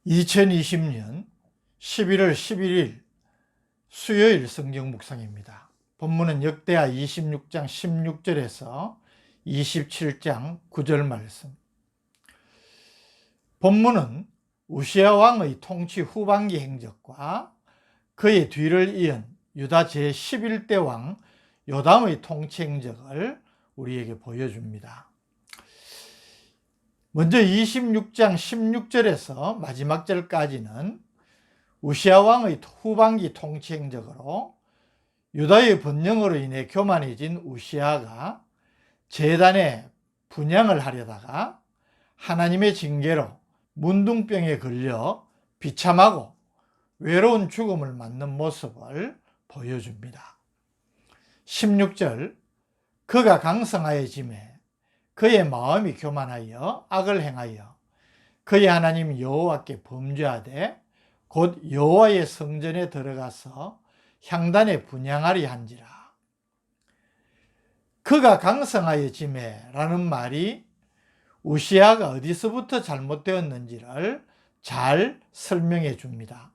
2020년 11월 11일 수요일 성경 묵상입니다. 본문은 역대하 26장 16절에서 27장 9절 말씀. 본문은 우시야 왕의 통치 후반기 행적과 그의 뒤를 이은 유다 제11대 왕 요담의 통치 행적을 우리에게 보여줍니다. 먼저 26장 16절에서 마지막 절까지는 우시야 왕의 후반기 통치 행적으로 유다의 번영으로 인해 교만해진 우시야가 제단에 분향을 하려다가 하나님의 징계로 문둥병에 걸려 비참하고 외로운 죽음을 맞는 모습을 보여줍니다. 16절, 그가 강성하여짐에 그의 마음이 교만하여 악을 행하여 그의 하나님 여호와께 범죄하되 곧 여호와의 성전에 들어가서 향단에 분향하리 한지라. 그가 강성하여짐에 라는 말이 우시야가 어디서부터 잘못되었는지를 잘 설명해 줍니다.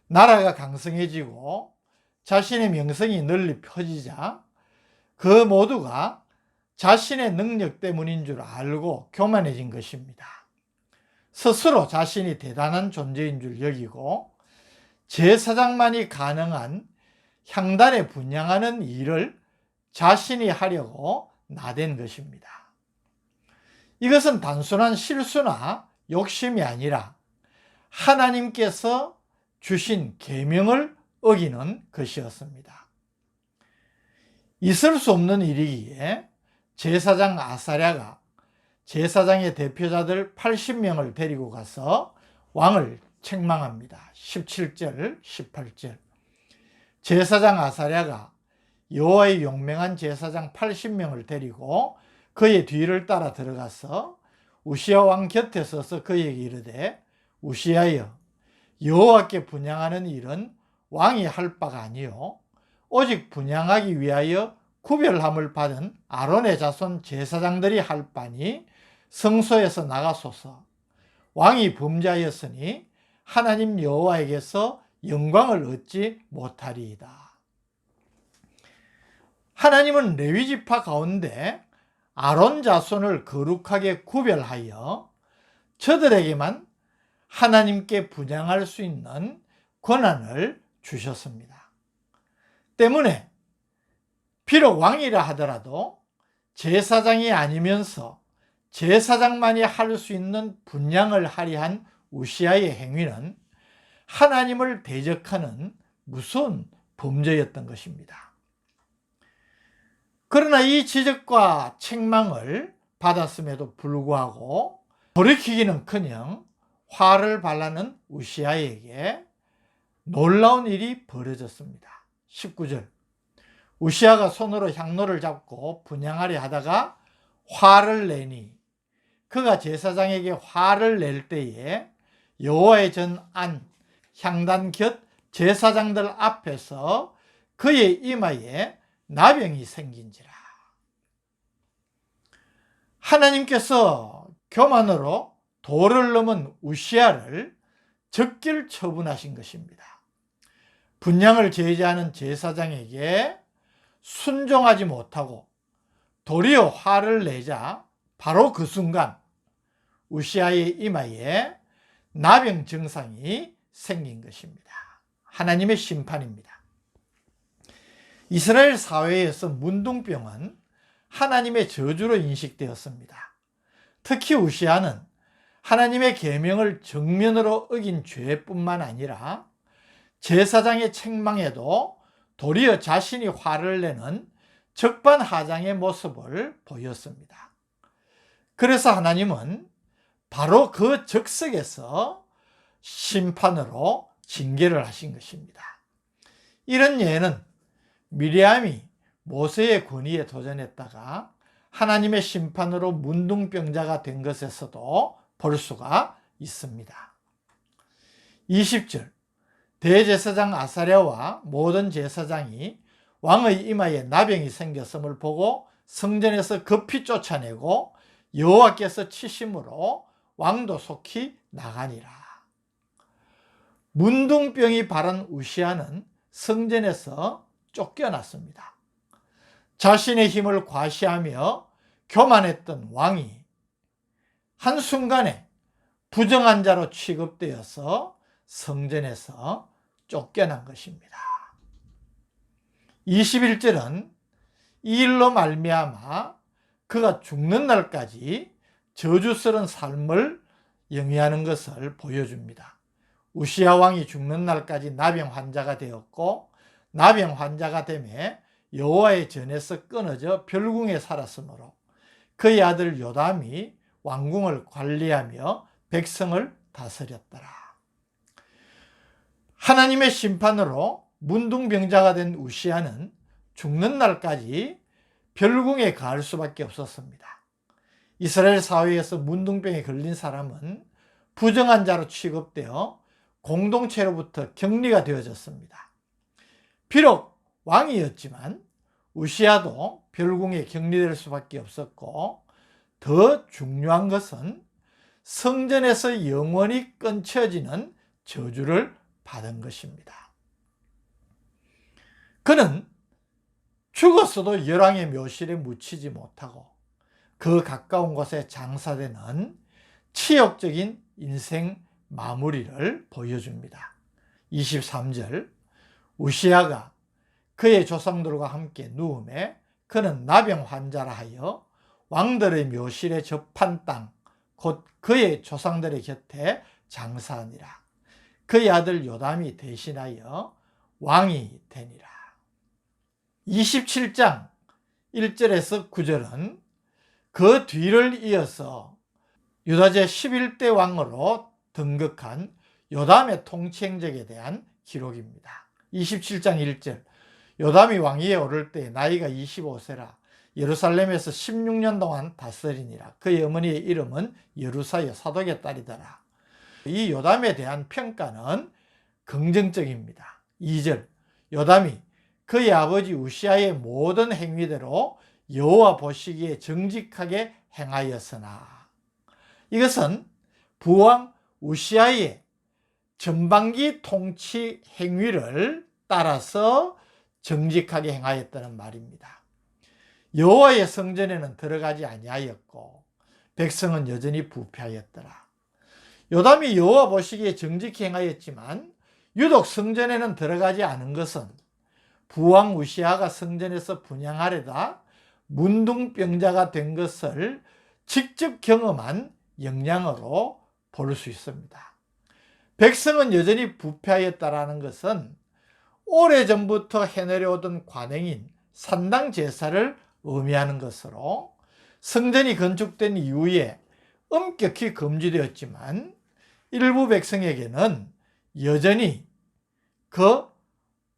나라가 강성해지고 자신의 명성이 널리 퍼지자 그 모두가 자신의 능력 때문인 줄 알고 교만해진 것입니다. 스스로 자신이 대단한 존재인 줄 여기고 제사장만이 가능한 향단에 분향하는 일을 자신이 하려고 나댄 것입니다. 이것은 단순한 실수나 욕심이 아니라 하나님께서 주신 계명을 어기는 것이었습니다. 있을 수 없는 일이기에 제사장 아사랴가 제사장의 대표자들 80명을 데리고 가서 왕을 책망합니다. 17절, 18절. 제사장 아사랴가 여호와의 용맹한 제사장 80명을 데리고 그의 뒤를 따라 들어가서 우시야 왕 곁에 서서 그에게 이르되, 우시야여, 여호와께 분향하는 일은 왕이 할 바가 아니요 오직 분향하기 위하여 구별함을 받은 아론의 자손 제사장들이 할 바니 성소에서 나가소서. 왕이 범죄하였으니 하나님 여호와에게서 영광을 얻지 못하리이다. 하나님은 레위 지파 가운데 아론 자손을 거룩하게 구별하여 저들에게만 하나님께 분향할 수 있는 권한을 주셨습니다. 때문에 비록 왕이라 하더라도 제사장이 아니면서 제사장만이 할 수 있는 분향을 하려 한 우시야의 행위는 하나님을 대적하는 무서운 범죄였던 것입니다. 그러나 이 지적과 책망을 받았음에도 불구하고 돌이키기는커녕 화를 발라는 우시야에게 놀라운 일이 벌어졌습니다. 19절, 우시야가 손으로 향로를 잡고 분향하려 하다가 화를 내니 그가 제사장에게 화를 낼 때에 여호와의 전 안 향단 곁 제사장들 앞에서 그의 이마에 나병이 생긴지라. 하나님께서 교만으로 도를 넘은 우시야를 적길 처분하신 것입니다. 분향을 제지하는 제사장에게 순종하지 못하고 도리어 화를 내자 바로 그 순간 우시야의 이마에 나병 증상이 생긴 것입니다. 하나님의 심판입니다. 이스라엘 사회에서 문둥병은 하나님의 저주로 인식되었습니다. 특히 우시야는 하나님의 계명을 정면으로 어긴 죄뿐만 아니라 제사장의 책망에도 도리어 자신이 화를 내는 적반하장의 모습을 보였습니다. 그래서 하나님은 바로 그 적석에서 심판으로 징계를 하신 것입니다. 이런 예는 미리암이 모세의 권위에 도전했다가 하나님의 심판으로 문둥병자가 된 것에서도 볼 수가 있습니다. 20절, 대제사장 아사랴와 모든 제사장이 왕의 이마에 나병이 생겼음을 보고 성전에서 급히 쫓아내고 여호와께서 치심으로 왕도 속히 나가니라. 문둥병이 발한 우시아는 성전에서 쫓겨났습니다. 자신의 힘을 과시하며 교만했던 왕이 한순간에 부정한 자로 취급되어서 성전에서 쫓겨난 것입니다. 21절은 이 일로 말미암아 그가 죽는 날까지 저주스러운 삶을 영위하는 것을 보여줍니다. 우시아 왕이 죽는 날까지 나병 환자가 되었고, 나병 환자가 되매 여호와의 전에서 끊어져 별궁에 살았으므로 그의 아들 요담이 왕궁을 관리하며 백성을 다스렸더라. 하나님의 심판으로 문둥병자가 된 우시아는 죽는 날까지 별궁에 가할 수밖에 없었습니다. 이스라엘 사회에서 문둥병에 걸린 사람은 부정한 자로 취급되어 공동체로부터 격리가 되어졌습니다. 비록 왕이었지만 우시아도 별궁에 격리될 수밖에 없었고, 더 중요한 것은 성전에서 영원히 끊쳐지는 저주를 받은 것입니다. 그는 죽었어도 열왕의 묘실에 묻히지 못하고 그 가까운 곳에 장사되는 치욕적인 인생 마무리를 보여줍니다. 23절, 우시아가 그의 조상들과 함께 누움에 그는 나병 환자라 하여 왕들의 묘실에 접한 땅, 곧 그의 조상들의 곁에 장사하니라. 그의 아들 요담이 대신하여 왕이 되니라. 27장 1절에서 9절은 그 뒤를 이어서 유다제 11대 왕으로 등극한 요담의 통치행적에 대한 기록입니다. 27장 1절, 요담이 왕위에 오를 때 나이가 25세라 예루살렘에서 16년 동안 다스리니라. 그의 어머니의 이름은 여루사여 사독의 딸이더라. 이 요담에 대한 평가는 긍정적입니다. 2절, 요담이 그의 아버지 우시아의 모든 행위대로 여호와 보시기에 정직하게 행하였으나, 이것은 부왕 우시아의 전반기 통치 행위를 따라서 정직하게 행하였다는 말입니다. 여호와의 성전에는 들어가지 아니하였고 백성은 여전히 부패하였더라. 요담이 여호와 보시기에 정직히 행하였지만 유독 성전에는 들어가지 않은 것은 부왕 우시아가 성전에서 분향하려다 문둥병자가 된 것을 직접 경험한 영향으로 볼 수 있습니다. 백성은 여전히 부패하였다라는 것은 오래전부터 해내려오던 관행인 산당 제사를 의미하는 것으로, 성전이 건축된 이후에 엄격히 금지되었지만 일부 백성에게는 여전히 그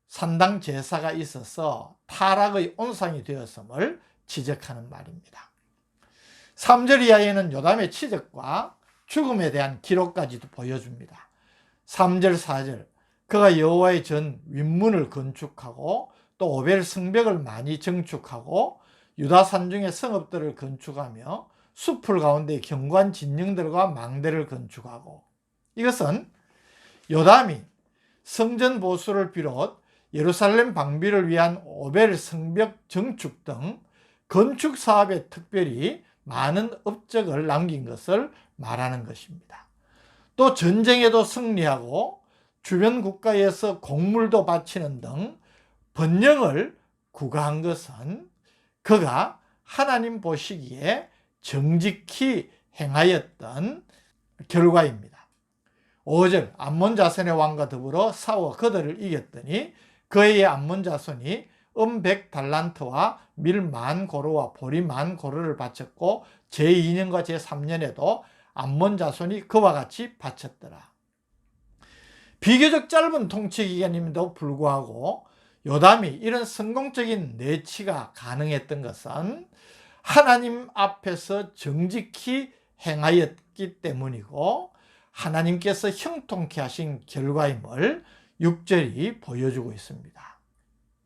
산당 제사가 있어서 타락의 온상이 되었음을 지적하는 말입니다. 3절 이하에는 요담의 치적과 죽음에 대한 기록까지도 보여줍니다. 3절 4절, 그가 여호와의 전 윗문을 건축하고 또 오벨 성벽을 많이 증축하고 유다 산중의 성읍들을 건축하며 숲을 가운데 견고한 진영들과 망대를 건축하고, 이것은 요담이 성전 보수를 비롯 예루살렘 방비를 위한 오벨 성벽 증축 등 건축 사업에 특별히 많은 업적을 남긴 것을 말하는 것입니다. 또 전쟁에도 승리하고 주변 국가에서 곡물도 바치는 등 번영을 구가한 것은 그가 하나님 보시기에 정직히 행하였던 결과입니다. 5절, 암몬 자손의 왕과 더불어 싸워 그들을 이겼더니 그의 암몬 자손이 100달란트와 밀 10,000고루와 보리 10,000고루를 바쳤고 제2년과 제3년에도 암몬 자손이 그와 같이 바쳤더라. 비교적 짧은 통치 기간임에도 불구하고 요담이 이런 성공적인 내치가 가능했던 것은 하나님 앞에서 정직히 행하였기 때문이고 하나님께서 형통케 하신 결과임을 6절이 보여주고 있습니다.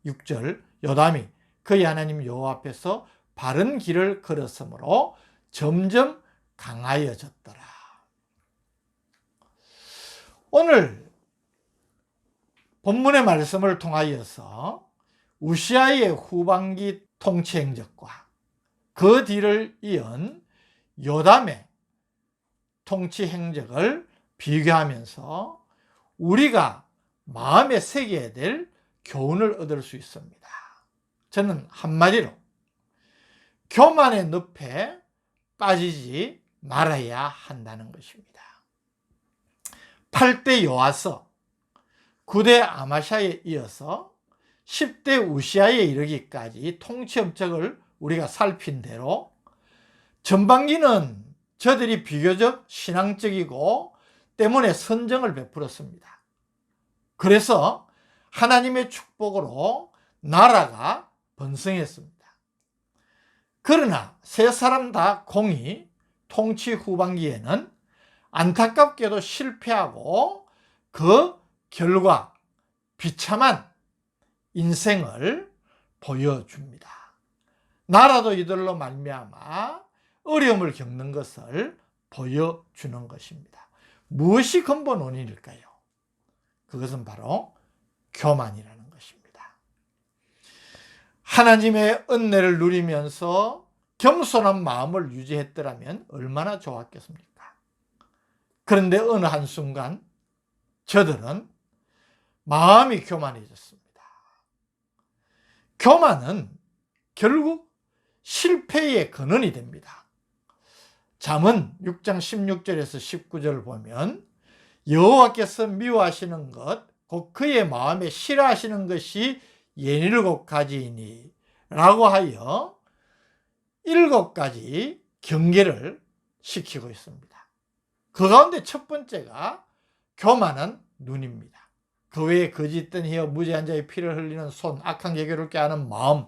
6절, 요담이 그의 하나님 여호와 앞에서 바른 길을 걸었으므로 점점 강하여졌더라. 오늘 본문의 말씀을 통하여서 우시아의 후반기 통치 행적과 그 뒤를 이은 요담의 통치 행적을 비교하면서 우리가 마음에 새겨야 될 교훈을 얻을 수 있습니다. 저는 한마디로 교만의 늪에 빠지지 말아야 한다는 것입니다. 8대 요아서, 9대 아마샤에 이어서 10대 우시아에 이르기까지 통치 업적을 우리가 살핀 대로 전반기는 저들이 비교적 신앙적이고 때문에 선정을 베풀었습니다. 그래서 하나님의 축복으로 나라가 번성했습니다. 그러나 세 사람 다 공이 통치 후반기에는 안타깝게도 실패하고 그 결과 비참한 인생을 보여줍니다. 나라도 이들로 말미암아 어려움을 겪는 것을 보여주는 것입니다. 무엇이 근본 원인일까요? 그것은 바로 교만이라는 것입니다. 하나님의 은혜를 누리면서 겸손한 마음을 유지했더라면 얼마나 좋았겠습니까? 그런데 어느 한순간 저들은 마음이 교만해졌습니다. 교만은 결국 실패의 근원이 됩니다. 잠언 6장 16절에서 19절을 보면 여호와께서 미워하시는 것, 곧 그의 마음에 싫어하시는 것이 7가지이니 라고 하여 7가지 경계를 시키고 있습니다. 그 가운데 첫 번째가 교만한 눈입니다. 그 외에 거짓된 혀와 무죄한 자의 피를 흘리는 손, 악한 계교를 꾀하는 마음,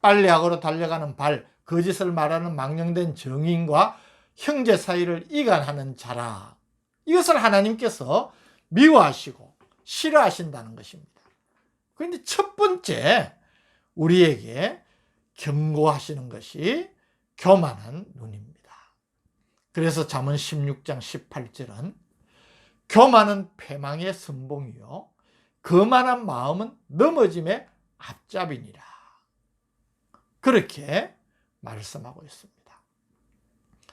빨래악으로 달려가는 발, 거짓을 말하는 망령된 정인과 형제 사이를 이간하는 자라. 이것을 하나님께서 미워하시고 싫어하신다는 것입니다. 그런데 첫 번째 우리에게 경고하시는 것이 교만한 눈입니다. 그래서 잠언 16장 18절은 교만은 패망의 선봉이요 거만한 마음은 넘어짐의 앞잡이니라. 그렇게 말씀하고 있습니다.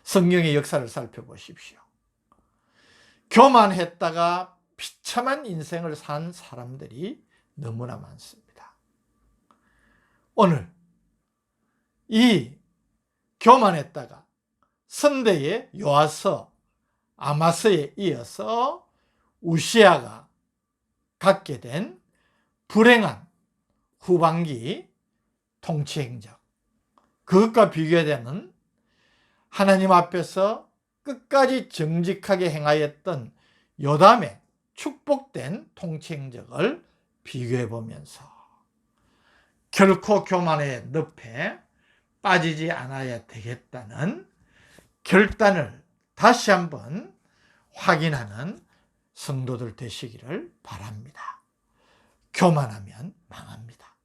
성경의 역사를 살펴보십시오. 교만했다가 비참한 인생을 산 사람들이 너무나 많습니다. 오늘 이 교만했다가 선대의 요아서, 아마스에 이어서 우시아가 갖게 된 불행한 후반기 통치 행적, 그것과 비교되는 하나님 앞에서 끝까지 정직하게 행하였던 요담의 축복된 통치 행적을 비교해 보면서 결코 교만의 늪에 빠지지 않아야 되겠다는 결단을 다시 한번 확인하는 성도들 되시기를 바랍니다. 교만하면 망합니다.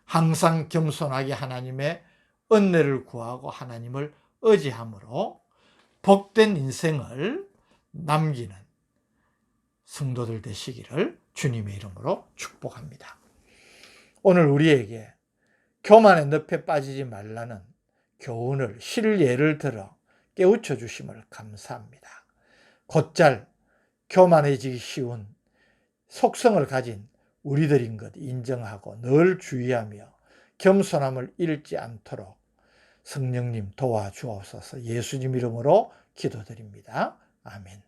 항상 겸손하게 하나님의 은혜를 구하고 하나님을 의지함으로 복된 인생을 남기는 성도들 되시기를 주님의 이름으로 축복합니다. 오늘 우리에게 교만의 늪에 빠지지 말라는 교훈을 실예를 들어 깨우쳐 주심을 감사합니다. 곧잘 교만해지기 쉬운 속성을 가진 우리들인 것 인정하고 늘 주의하며 겸손함을 잃지 않도록 성령님 도와주옵소서. 예수님 이름으로 기도드립니다. 아멘.